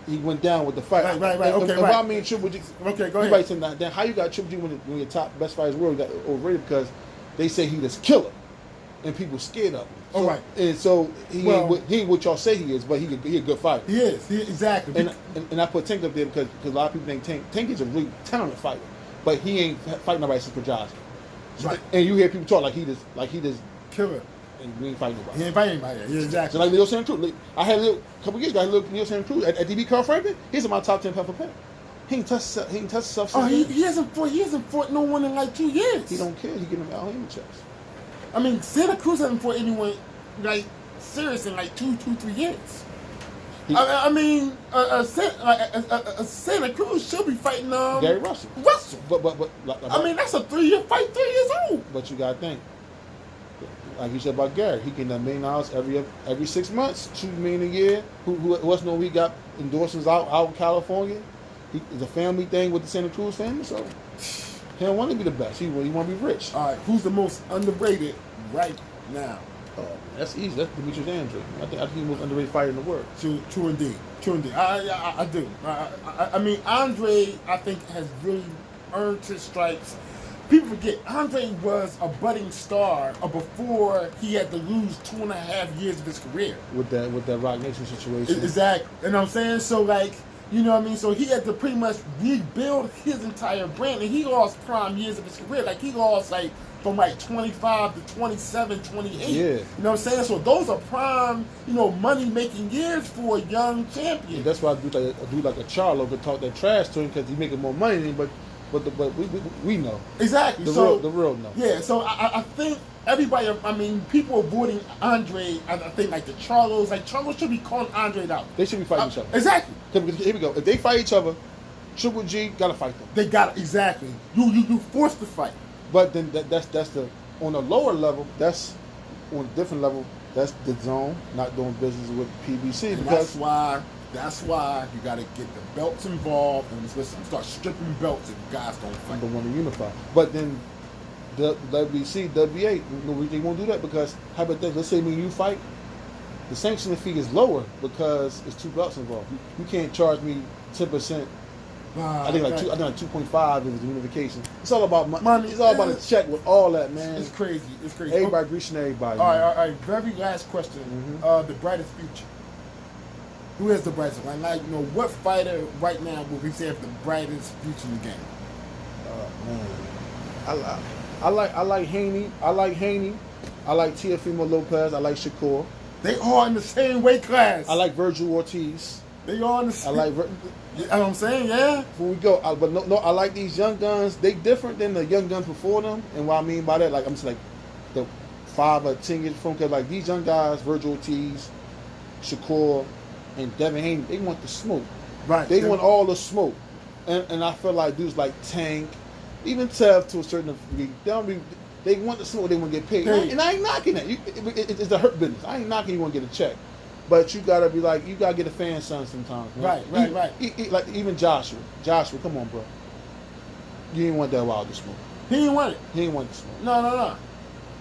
he went down with the fight. Right. Okay, if I mean Triple G. Okay, go ahead. Saying then how you got Triple G when your top best fighters in the world got overrated because they say he this killer, and people scared of him. So, right. And so he ain't what y'all say he is, but he a good fighter. He is. Exactly. And I put Tank up there because a lot of people think Tank is a really talented fighter, but he ain't fighting nobody since Projaski. Right. And you hear people talk like he just killer. And we ain't fighting nobody. He ain't fighting anybody. Yeah, exactly. So like Leo Santa Cruz. I had a couple years ago, I had Leo Santa Cruz at DB Carl Franklin. He's in my top 10 pound for pound. He ain't touched himself since he hasn't fought no one in like 2 years. He don't care. He getting them out in the chest. I mean, Santa Cruz hasn't fought anyone like serious in like 2-3 years. I mean, Santa Cruz should be fighting Gary Russell. But I mean, that's a 3-year fight, 3 years old. But you gotta think, like you said about Gary, he getting $1 million every 6 months, $2 million a year. Who else know he got endorsements out in California? It's a family thing with the Santa Cruz family, so he don't want to be the best. He want to be rich. All right, who's the most underrated right now? Oh, that's easy. That's Demetrius Andrade. I think he's the most underrated fighter in the world. True indeed. I do. I mean, Andre, I think, has really earned his stripes. People forget, Andre was a budding star before he had to lose 2.5 years of his career. With that Rock Nation situation. Exactly. You know what I'm saying? So, like, you know what I mean? So he had to pretty much rebuild his entire brand, and he lost prime years of his career. Like, he lost, like, from like 25 to 27, 28. Yeah. You know what I'm saying? So those are prime, money-making years for a young champion. And that's why a dude like a Charlo could talk that trash to him because he's making more money than him, but we know. Exactly. The real know. Yeah, so I think everybody, people avoiding Andre, I think like the Charlos, Charlo should be calling Andre out. They should be fighting each other. Exactly. Here we go. If they fight each other, Triple G gotta fight them. They got exactly. You forced to fight. But then that's the on a lower level. That's on a different level. That's the zone not doing business with PBC And because that's why you got to get the belts involved and start stripping belts if guys don't fight. Don't want to unify. But then the WBC, WBA, they won't do that because hypothetically, let's say when you fight, the sanctioning fee is lower because it's 2 belts involved. You can't charge me 10%. I think like 2.5 is the unification. It's all about money. It's all about a check with all that, man. It's crazy. Everybody reaching everybody. All right. Very last question. The brightest future. Who has the brightest? What fighter right now would we say have the brightest future in the game? Man, I like Haney. I like Teofimo Lopez. I like Shakur. They all in the same weight class. I like Virgil Ortiz. They all in the same. You know what I'm saying? Yeah. Before we go, but no, I like these young guns. They different than the young guns before them. And what I mean by that, I'm just like the 5 or 10 years from, because like these young guys, Virgil Ortiz, Shakur, and Devin Haney, they want the smoke. Right. They want all the smoke. And I feel like dudes like Tank, even Tev to a certain degree, they want the smoke. They want to get paid. And I ain't knocking that. It's a hurt business. I ain't knocking you want to get a check. But you gotta be like, you gotta get a fan son sometimes. Man. Right. Like even Joshua, come on, bro. You ain't want that Wilder smoke. He ain't want it. He ain't want the smoke. No.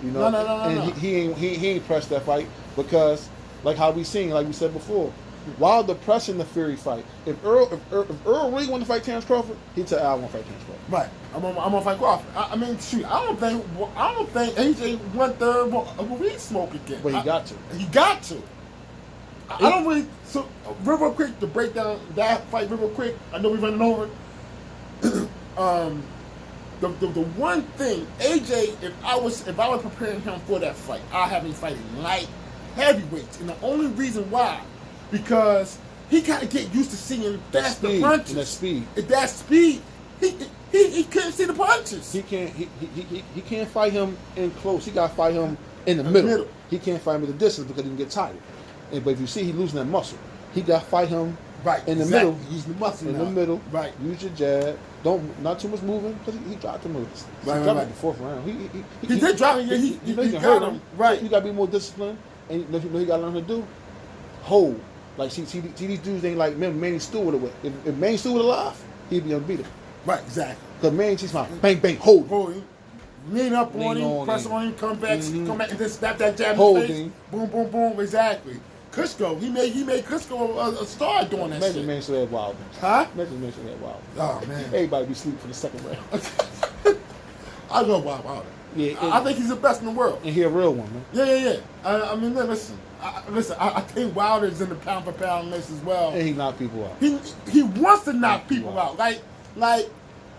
You know. No. And he ain't pressed that fight because, like how we seen, like we said before, Wilder pressing the Fury fight. If Earl really wanted to fight Terrence Crawford, he'd tell Al I want to fight Terrence Crawford. Right. I'm gonna fight Crawford. I mean, shoot. I don't think AJ 1/3 will really smoke again. But he got to. He got to. I don't really. So, real quick to break down that fight, real quick. I know we're running over. The one thing, AJ, if I was preparing him for that fight, I'd have him fighting light heavyweights, and the only reason why, because he got to get used to seeing faster punches. And that speed. At that speed, he couldn't see the punches. He can't fight him in close. He got to fight him in the middle. He can't fight him at the distance because he can get tired. But if you see, he's losing that muscle. He got to fight him in the middle. Using the muscle in now. the middle. Right. Use your jab. Not too much moving because he dropped him. He dropped him in the 4th round. He did drop him. He can hurt hurt him. Right. You got to be more disciplined, and you know he got to learn how to do. Hold. Like see these dudes ain't like Manny Stewart. If Manny Stewart alive, he'd be unbeatable. Right. Exactly. Because Manny just my bang bang hold. Lean up on him, press on him, come back, and then snap that jab in the face. Boom, boom, boom. Exactly. Cusco, he made Cusco a star doing that shit. Imagine Manny had Wilder. Huh? Imagine Manny had Wilder. Oh man. Everybody be sleeping for the second round. I go Wilder. Yeah, I think he's the best in the world. And he a real one, man. Yeah. I mean, listen. I think Wilder's in the pound for pound list as well. And he knock people out. He wants to knock people out. Like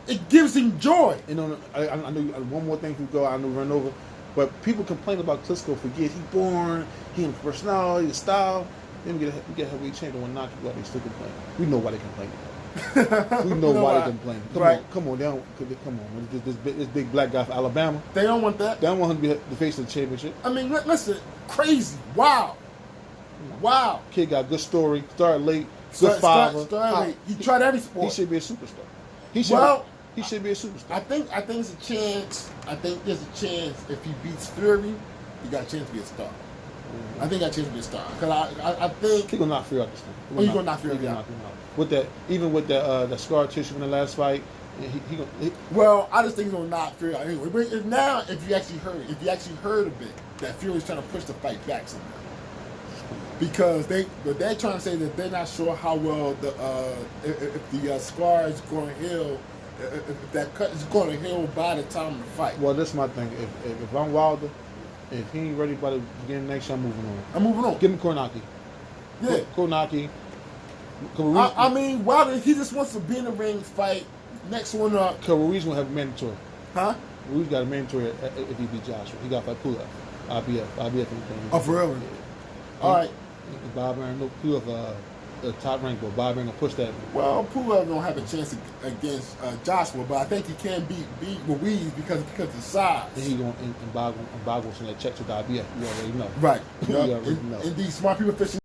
it gives him joy. You know, I know one more thing we go. I know run over. But people complain about Klitschko, forget he born, he in personality, his style. Then we get a heavyweight champion, one knock you out, they still complain. We know why they complain. We know why they complain. Come on, come on. This big black guy from Alabama. They don't want that. They don't want him to be the face of the championship. I mean, listen, crazy, wow. Kid got a good story, started late, good father. Started late. He tried every sport. He should be a superstar. He should be a superstar. I think it's a chance. I think there's a chance if he beats Fury, he got a chance to be a star. I think he got a chance to be a star. Because I think he's gonna knock Fury out this thing. He's gonna knock Fury out. With that, even with that scar tissue in the last fight, Well, I just think he's gonna knock Fury out anyway. But if you actually heard a bit that Fury's trying to push the fight back somehow, because they're trying to say that they're not sure how well if the scar is going to heal, if that cut is going to heal by the time of the fight. Well, this is my thing. If I'm Wilder, if he ain't ready by the beginning of next year, I'm moving on. I'm moving on. Give him Kornacki. Yeah. Kornacki. I mean, Wilder, he just wants to be in the ring, fight. Next one up. Because Ruiz will have a mandatory. Huh? Ruiz got a mandatory if he beat Joshua. He got to fight Pulev. IBF anything. Oh, for real? Yeah. All right. Bob Aaron, no Pulev, the top rank, but Bob Aaron gonna push that. Well, Pulev don't have a chance against Joshua, but I think he can beat Ruiz because of the size. And he going and Bob will send that check to the IBF. You already know. Right. You already know. And these smart people fishing.